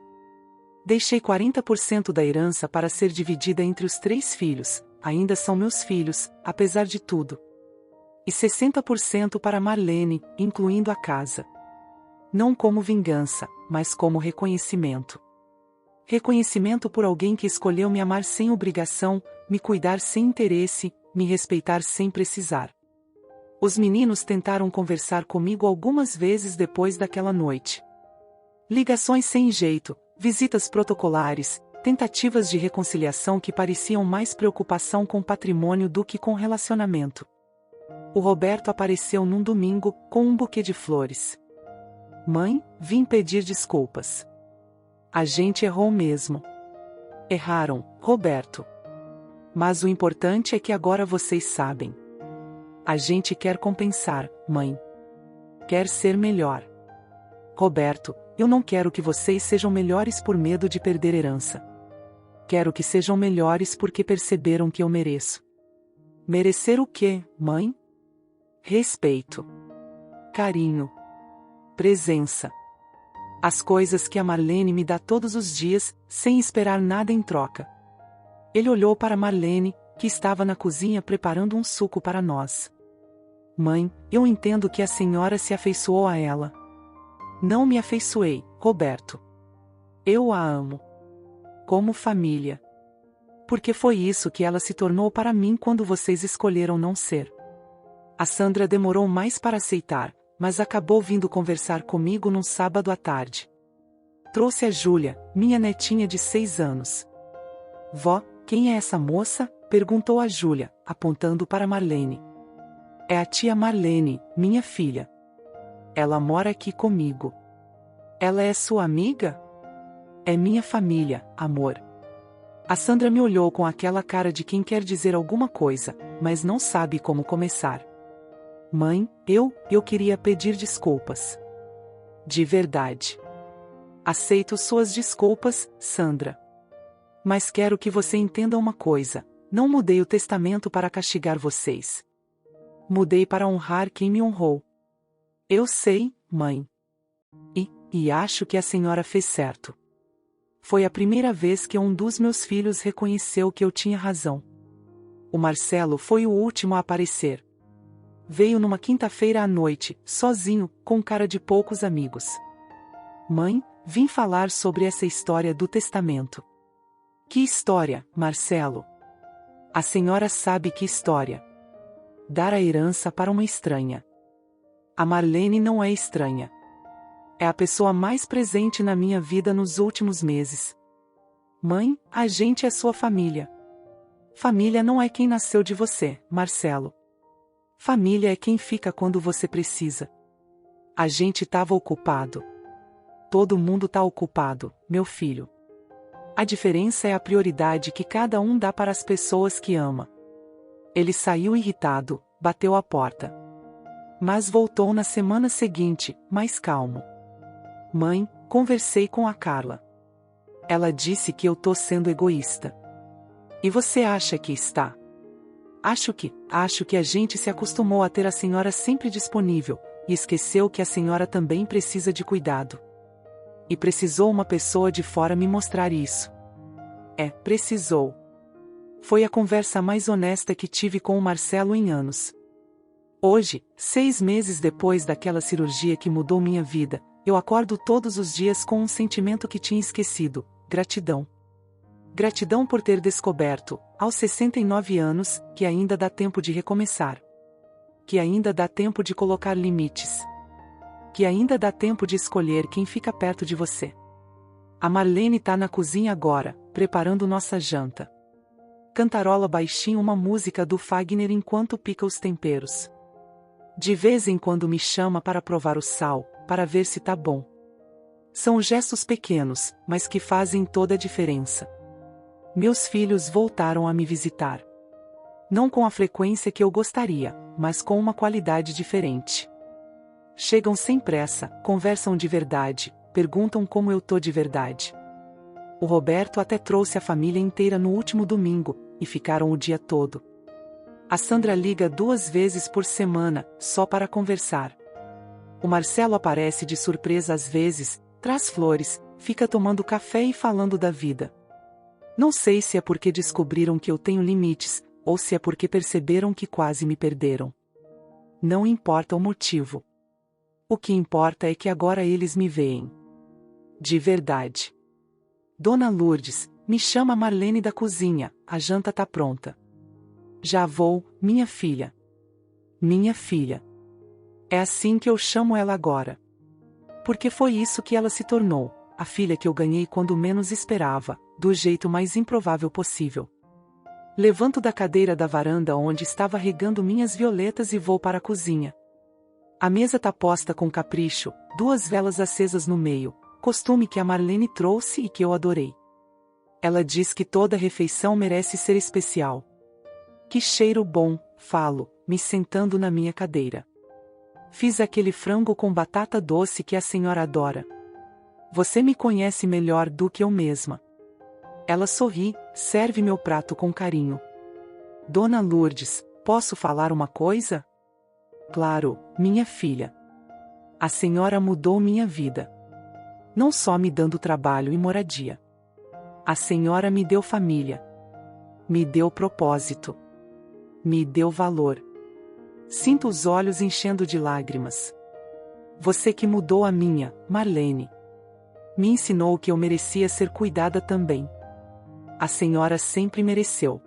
A: Deixei 40% da herança para ser dividida entre os 3 filhos, ainda são meus filhos, apesar de tudo. E 60% para Marlene, incluindo a casa. Não como vingança, mas como reconhecimento. Reconhecimento por alguém que escolheu me amar sem obrigação, me cuidar sem interesse, me respeitar sem precisar. Os meninos tentaram conversar comigo algumas vezes depois daquela noite. Ligações sem jeito, visitas protocolares, tentativas de reconciliação que pareciam mais preocupação com patrimônio do que com relacionamento. O Roberto apareceu num domingo, com um buquê de flores. Mãe, vim pedir desculpas. A gente errou mesmo. Erraram, Roberto. Mas o importante é que agora vocês sabem. A gente quer compensar, mãe. Quer ser melhor. Roberto, eu não quero que vocês sejam melhores por medo de perder herança. Quero que sejam melhores porque perceberam que eu mereço. Merecer o quê, mãe? Respeito. Carinho. Presença. As coisas que a Marlene me dá todos os dias, sem esperar nada em troca. Ele olhou para Marlene, que estava na cozinha preparando um suco para nós. Mãe, eu entendo que a senhora se afeiçoou a ela. Não me afeiçoei, Roberto. Eu a amo. Como família. Porque foi isso que ela se tornou para mim quando vocês escolheram não ser. A Sandra demorou mais para aceitar, mas acabou vindo conversar comigo num sábado à tarde. Trouxe a Júlia, minha netinha de 6 anos. Vó, quem é essa moça? Perguntou a Júlia, apontando para Marlene. É a tia Marlene, minha filha. Ela mora aqui comigo. Ela é sua amiga? É minha família, amor. A Sandra me olhou com aquela cara de quem quer dizer alguma coisa, mas não sabe como começar. Mãe, eu queria pedir desculpas. De verdade. Aceito suas desculpas, Sandra. Mas quero que você entenda uma coisa: não mudei o testamento para castigar vocês. Mudei para honrar quem me honrou. Eu sei, mãe. E acho que a senhora fez certo. Foi a primeira vez que um dos meus filhos reconheceu que eu tinha razão. O Marcelo foi o último a aparecer. Veio numa quinta-feira à noite, sozinho, com cara de poucos amigos. Mãe, vim falar sobre essa história do testamento. Que história, Marcelo? A senhora sabe que história. Dar a herança para uma estranha. A Marlene não é estranha. É a pessoa mais presente na minha vida nos últimos meses. Mãe, a gente é sua família. Família não é quem nasceu de você, Marcelo. Família é quem fica quando você precisa. A gente estava ocupado. Todo mundo tá ocupado, meu filho. A diferença é a prioridade que cada um dá para as pessoas que ama. Ele saiu irritado, bateu a porta. Mas voltou na semana seguinte, mais calmo. Mãe, conversei com a Carla. Ela disse que eu tô sendo egoísta. E você acha que está? Acho que a gente se acostumou a ter a senhora sempre disponível, e esqueceu que a senhora também precisa de cuidado. E precisou uma pessoa de fora me mostrar isso. Precisou. Foi a conversa mais honesta que tive com o Marcelo em anos. Hoje, 6 meses depois daquela cirurgia que mudou minha vida, eu acordo todos os dias com um sentimento que tinha esquecido: gratidão. Gratidão por ter descoberto, aos 69 anos, que ainda dá tempo de recomeçar. Que ainda dá tempo de colocar limites. Que ainda dá tempo de escolher quem fica perto de você. A Marlene tá na cozinha agora, preparando nossa janta. Cantarola baixinho uma música do Fagner enquanto pica os temperos. De vez em quando me chama para provar o sal, para ver se tá bom. São gestos pequenos, mas que fazem toda a diferença. Meus filhos voltaram a me visitar. Não com a frequência que eu gostaria, mas com uma qualidade diferente. Chegam sem pressa, conversam de verdade, perguntam como eu tô de verdade. O Roberto até trouxe a família inteira no último domingo, e ficaram o dia todo. A Sandra liga 2 vezes por semana, só para conversar. O Marcelo aparece de surpresa às vezes, traz flores, fica tomando café e falando da vida. Não sei se é porque descobriram que eu tenho limites, ou se é porque perceberam que quase me perderam. Não importa o motivo. O que importa é que agora eles me veem. De verdade. Dona Lourdes, me chama Marlene da cozinha, a janta tá pronta. Já vou, minha filha. Minha filha. É assim que eu chamo ela agora. Porque foi isso que ela se tornou, a filha que eu ganhei quando menos esperava, do jeito mais improvável possível. Levanto da cadeira da varanda onde estava regando minhas violetas e vou para a cozinha. A mesa tá posta com capricho, 2 velas acesas no meio, costume que a Marlene trouxe e que eu adorei. Ela diz que toda refeição merece ser especial. Que cheiro bom, falo, me sentando na minha cadeira. Fiz aquele frango com batata doce que a senhora adora. Você me conhece melhor do que eu mesma. Ela sorri, serve meu prato com carinho. Dona Lourdes, posso falar uma coisa? Claro, minha filha. A senhora mudou minha vida. Não só me dando trabalho e moradia. A senhora me deu família. Me deu propósito. Me deu valor. Sinto os olhos enchendo de lágrimas. Você que mudou a minha, Marlene. Me ensinou que eu merecia ser cuidada também. A senhora sempre mereceu.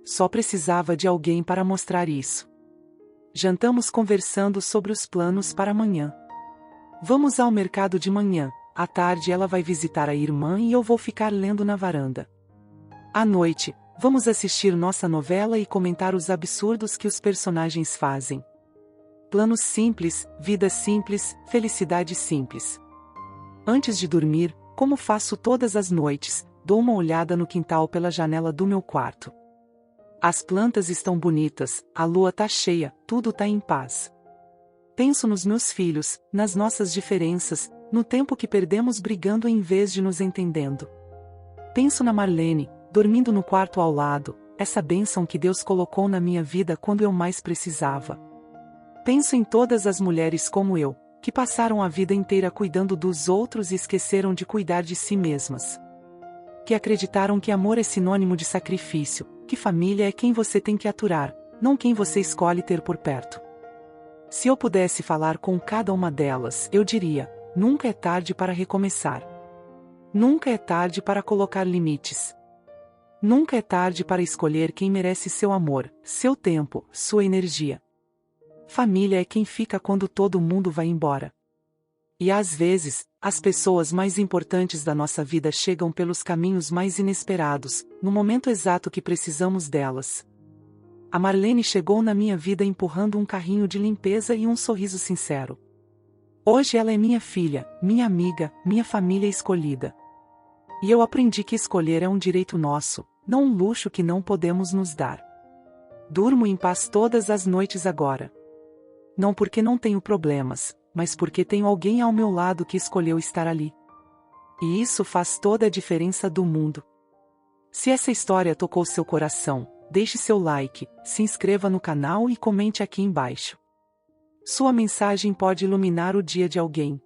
A: Só precisava de alguém para mostrar isso. Jantamos conversando sobre os planos para amanhã. Vamos ao mercado de manhã, à tarde ela vai visitar a irmã e eu vou ficar lendo na varanda. À noite, vamos assistir nossa novela e comentar os absurdos que os personagens fazem. Planos simples, vida simples, felicidade simples. Antes de dormir, como faço todas as noites, dou uma olhada no quintal pela janela do meu quarto. As plantas estão bonitas, a lua tá cheia, tudo tá em paz. Penso nos meus filhos, nas nossas diferenças, no tempo que perdemos brigando em vez de nos entendendo. Penso na Marlene, dormindo no quarto ao lado, essa bênção que Deus colocou na minha vida quando eu mais precisava. Penso em todas as mulheres como eu, que passaram a vida inteira cuidando dos outros e esqueceram de cuidar de si mesmas. Que acreditaram que amor é sinônimo de sacrifício, que família é quem você tem que aturar, não quem você escolhe ter por perto. Se eu pudesse falar com cada uma delas, eu diria: nunca é tarde para recomeçar. Nunca é tarde para colocar limites. Nunca é tarde para escolher quem merece seu amor, seu tempo, sua energia. Família é quem fica quando todo mundo vai embora. E às vezes, as pessoas mais importantes da nossa vida chegam pelos caminhos mais inesperados, no momento exato que precisamos delas. A Marlene chegou na minha vida empurrando um carrinho de limpeza e um sorriso sincero. Hoje ela é minha filha, minha amiga, minha família escolhida. E eu aprendi que escolher é um direito nosso, não um luxo que não podemos nos dar. Durmo em paz todas as noites agora. Não porque não tenho problemas, mas porque tenho alguém ao meu lado que escolheu estar ali. E isso faz toda a diferença do mundo. Se essa história tocou seu coração, deixe seu like, se inscreva no canal e comente aqui embaixo. Sua mensagem pode iluminar o dia de alguém.